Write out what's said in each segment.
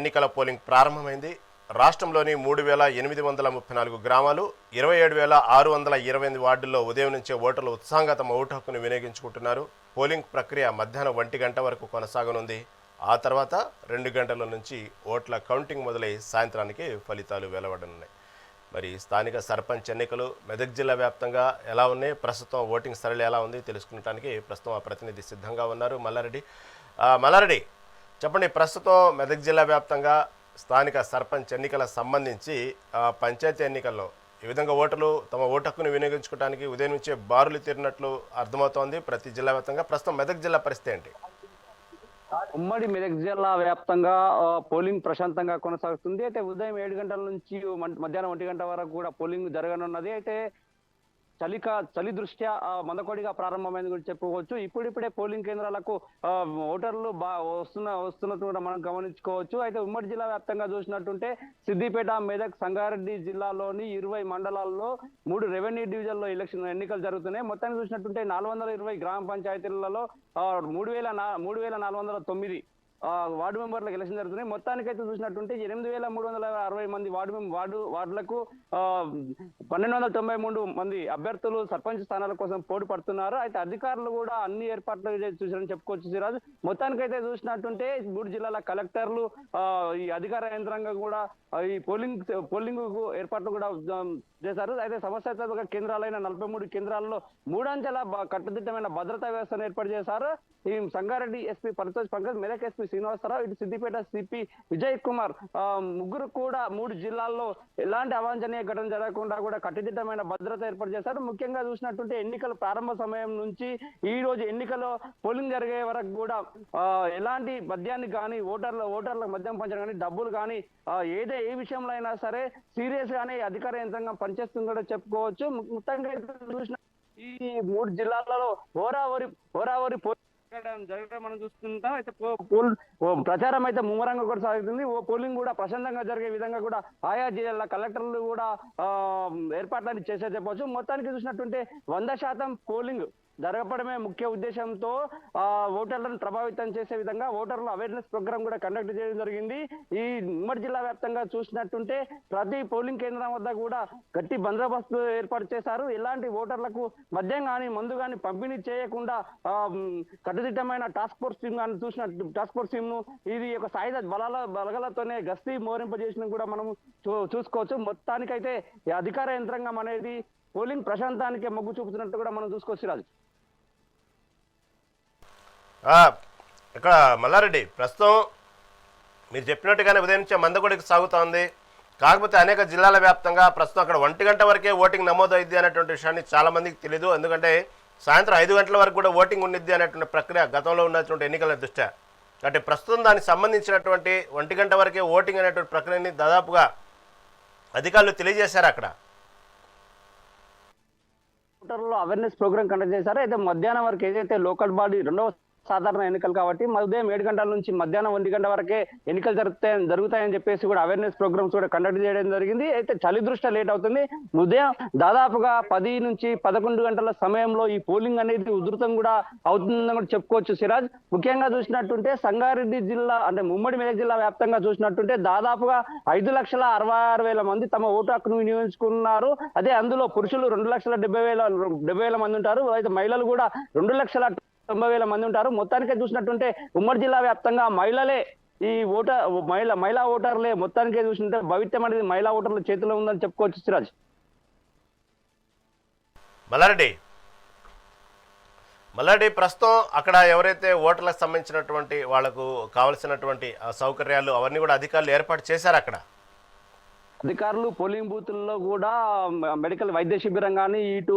ఎన్నికల పోలింగ్ ప్రారంభమైంది. రాష్ట్రంలోని 3834 గ్రామాలు 27628 వార్డుల్లో ఉదయం నుంచే ఓటర్లు ఉత్సాహంగా తమ ఓటు హక్కును వినియోగించుకుంటున్నారు. పోలింగ్ ప్రక్రియ మధ్యాహ్నం 1 గంట వరకు కొనసాగనుంది. ఆ తర్వాత 2 గంటల నుంచి ఓట్ల కౌంటింగ్ మొదలై సాయంత్రానికి ఫలితాలు వెలువడనున్నాయి. మరి స్థానిక సర్పంచ్ ఎన్నికలు మెదక్ జిల్లా వ్యాప్తంగా ఎలా ఉన్నాయి, ప్రస్తుతం ఓటింగ్ సరళి ఎలా ఉంది తెలుసుకునడానికి ప్రస్తుతం ఆ ప్రతినిధి సిద్ధంగా ఉన్నారు. మల్లారెడ్డి చెప్పండి, ప్రస్తుతం మెదక్ జిల్లా వ్యాప్తంగా స్థానిక సర్పంచ్ ఎన్నికల సంబంధించి పంచాయతీ ఎన్నికల్లో ఈ విధంగా ఓటర్లు తమ ఓటు హక్కును వినియోగించుకోవడానికి ఉదయం నుంచే బారులు తీరినట్లు అర్థమవుతోంది ప్రతి జిల్లా వ్యాప్తంగా. ప్రస్తుతం మెదక్ జిల్లా పరిస్థితి ఏంటి? ఉమ్మడి మెదక్ జిల్లా వ్యాప్తంగా పోలింగ్ ప్రశాంతంగా కొనసాగుతుంది. అయితే ఉదయం 7 గంటల నుంచి మధ్యాహ్నం 1 గంట వరకు కూడా పోలింగ్ జరగనున్నది. అయితే చలి దృష్ట్యా మందకొడిగా ప్రారంభమైంది కూడా చెప్పుకోవచ్చు. ఇప్పుడిప్పుడే పోలింగ్ కేంద్రాలకు ఓటర్లు వస్తున్నట్టు కూడా మనం గమనించుకోవచ్చు. అయితే ఉమ్మడి జిల్లా వ్యాప్తంగా చూసినట్టుంటే సిద్దిపేట, మెదక్, సంగారెడ్డి జిల్లాలోని 20 మండలాల్లో 3 రెవెన్యూ డివిజన్లో ఎన్నికలు జరుగుతున్నాయి. మొత్తాన్ని చూసినట్టుంటే 420 గ్రామ పంచాయతీలలో 3409 వార్డు మెంబర్లకు ఎలక్షన్ జరుగుతున్నాయి. మొత్తానికైతే చూసినట్టుంటే 8360 మంది వార్డులకు 1293 మంది అభ్యర్థులు సర్పంచ్ స్థానాల కోసం పోటీ పడుతున్నారు. అయితే అధికారులు కూడా అన్ని ఏర్పాట్లు చూసారని చెప్పుకోవచ్చు సిరాజ్. మొత్తానికైతే చూసినట్టుంటే 3 జిల్లాల కలెక్టర్లు ఈ అధికార యంత్రాంగం కూడా ఈ పోలింగ్ ఏర్పాట్లు కూడా చేశారు. అయితే సమస్యాత్మక కేంద్రాలైన 43 కేంద్రాల్లో 3 అంచెల కట్టుదిట్టమైన భద్రతా వ్యవస్థను ఏర్పాటు చేశారు. ఈ సంగారెడ్డి ఎస్పీ పరితోష్ పంకజ్, మెదక్ ఎస్పీ శ్రీనివాసరావు, ఇటు సిద్దిపేట సిపి విజయ్ కుమార్ ముగ్గురు కూడా 3 జిల్లాల్లో ఎలాంటి అవాంఛనీయ ఘటన జరగకుండా కూడా కట్టుదిట్టమైన భద్రత ఏర్పాటు చేశారు. ముఖ్యంగా చూసినట్టుంటే ఎన్నికల ప్రారంభ సమయం నుంచి ఈ రోజు ఎన్నికల్లో పోలింగ్ జరిగే వరకు కూడా ఎలాంటి మద్యాన్ని కానీ ఓటర్లకు మద్యం పంచడం కానీ డబ్బులు కానీ ఏ విషయంలో అయినా సరే సీరియస్ గానే అధికార యంత్రాంగం పనిచేస్తుంది కూడా చెప్పుకోవచ్చు. మొత్తంగా చూసిన ఈ 3 జిల్లాలలో హోరావరి జరగడం మనం చూస్తుంటాం. అయితే ప్రచారం అయితే ముమ్మరంగా కూడా సాగుతుంది. పోలింగ్ కూడా ప్రశాంతంగా జరిగే విధంగా కూడా ఆయా జిల్లాల కలెక్టర్లు కూడా ఏర్పాట్లని చేసే చెప్పవచ్చు. మొత్తానికి చూసినట్టుంటే 100% పోలింగ్ జరగడమే ముఖ్య ఉద్దేశంతో ఓటర్లను ప్రభావితం చేసే విధంగా ఓటర్ల అవేర్నెస్ ప్రోగ్రామ్ కూడా కండక్ట్ చేయడం జరిగింది. ఈ ఉమ్మడి జిల్లా వ్యాప్తంగా చూసినట్టుంటే ప్రతి పోలింగ్ కేంద్రం వద్ద కూడా గట్టి బందోబస్తు ఏర్పాటు చేశారు. ఇలాంటి ఓటర్లకు మద్యం కానీ మందు కానీ పంపిణీ చేయకుండా కట్టుదిట్టమైన టాస్క్ ఫోర్స్ టీమ్ కానీ టాస్క్ ఫోర్స్ టీమ్ ను ఇది ఒక సాయుధ బలగాలతోనే గస్తీ మోరింపజేసిన కూడా మనం చూసుకోవచ్చు. మొత్తానికైతే ఈ అధికార యంత్రాంగం అనేది పోలింగ్ ప్రశాంతానికి మొగ్గు చూపుతున్నట్టు కూడా మనం చూసుకోవచ్చు రాజు. ఇక్కడ మల్లారెడ్డి, ప్రస్తుతం మీరు చెప్పినట్టుగానే ఉదయం నుంచే మందకొడికి సాగుతోంది. కాకపోతే అనేక జిల్లాల వ్యాప్తంగా ప్రస్తుతం అక్కడ 1 గంట వరకే ఓటింగ్ నమోదైద్ది అనేటువంటి విషయాన్ని చాలా మందికి తెలియదు. ఎందుకంటే సాయంత్రం 5 గంటల వరకు కూడా ఓటింగ్ ఉండిద్ది అనేటువంటి ప్రక్రియ గతంలో ఉన్నటువంటి ఎన్నికల దృష్ట్యా. అంటే ప్రస్తుతం దానికి సంబంధించినటువంటి 1 గంట వరకే ఓటింగ్ అనేటువంటి ప్రక్రియని దాదాపుగా అధికారులు తెలియజేశారు. అక్కడ ఓటర్లలో అవేర్నెస్ ప్రోగ్రామ్ కండక్ట్ చేశారు. అయితే మధ్యాహ్నం వరకు ఏదైతే లోకల్ బాడీ 2వ సాధారణ ఎన్నికలు కాబట్టి ఉదయం 7 గంటల నుంచి మధ్యాహ్నం 1 గంట వరకే ఎన్నికలు జరుగుతాయని చెప్పేసి కూడా అవేర్నెస్ ప్రోగ్రామ్స్ కూడా కండక్ట్ చేయడం జరిగింది. అయితే చలి దృష్ట్యా లేట్ అవుతుంది. ఉదయం దాదాపుగా 10 నుంచి 11 గంటల సమయంలో ఈ పోలింగ్ అనేది ఉధృతం కూడా అవుతుందని కూడా చెప్పుకోవచ్చు సిరాజ్. ముఖ్యంగా చూసినట్టుంటే సంగారెడ్డి జిల్లా అంటే ఉమ్మడి మెదక్ జిల్లా వ్యాప్తంగా చూసినట్టుంటే దాదాపుగా 5,66,000 మంది తమ ఓటు హక్కును వినియోగించుకున్నారు. అదే అందులో పురుషులు 2,70,000 మంది ఉంటారు. అయితే మహిళలు కూడా 2,90,000 మంది ఉంటారు. మొత్తానికే చూసినట్టుంటే ఉమ్మడి జిల్లా వ్యాప్తంగా మహిళలే ఈ మహిళా ఓటర్లే మొత్తానికే చూసినట్టే భవిత్యం అనేది మహిళా ఓటర్ల చేతిలో ఉందని చెప్పుకోవచ్చు సిరాజ్. మల్లారెడ్డి, ప్రస్తుతం అక్కడ ఎవరైతే ఓటర్లకు సంబంధించినటువంటి వాళ్లకు కావలసినటువంటి సౌకర్యాలు అవన్నీ కూడా అధికారులు ఏర్పాటు చేశారు. అక్కడ అధికారులు పోలింగ్ బూతుల్లో కూడా మెడికల్ వైద్య శిబిరం కానీ ఇటు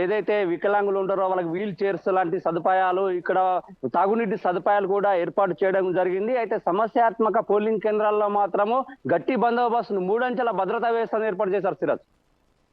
ఏదైతే వికలాంగులు ఉంటారో వాళ్ళకి వీల్ చైర్స్ లాంటి సదుపాయాలు, ఇక్కడ తాగునీటి సదుపాయాలు కూడా ఏర్పాటు చేయడం జరిగింది. అయితే సమస్యాత్మక పోలింగ్ కేంద్రాల్లో మాత్రము గట్టి బందోబస్తును 3 అంచెల భద్రతా వ్యవస్థను ఏర్పాటు చేశారు సిరాజ్.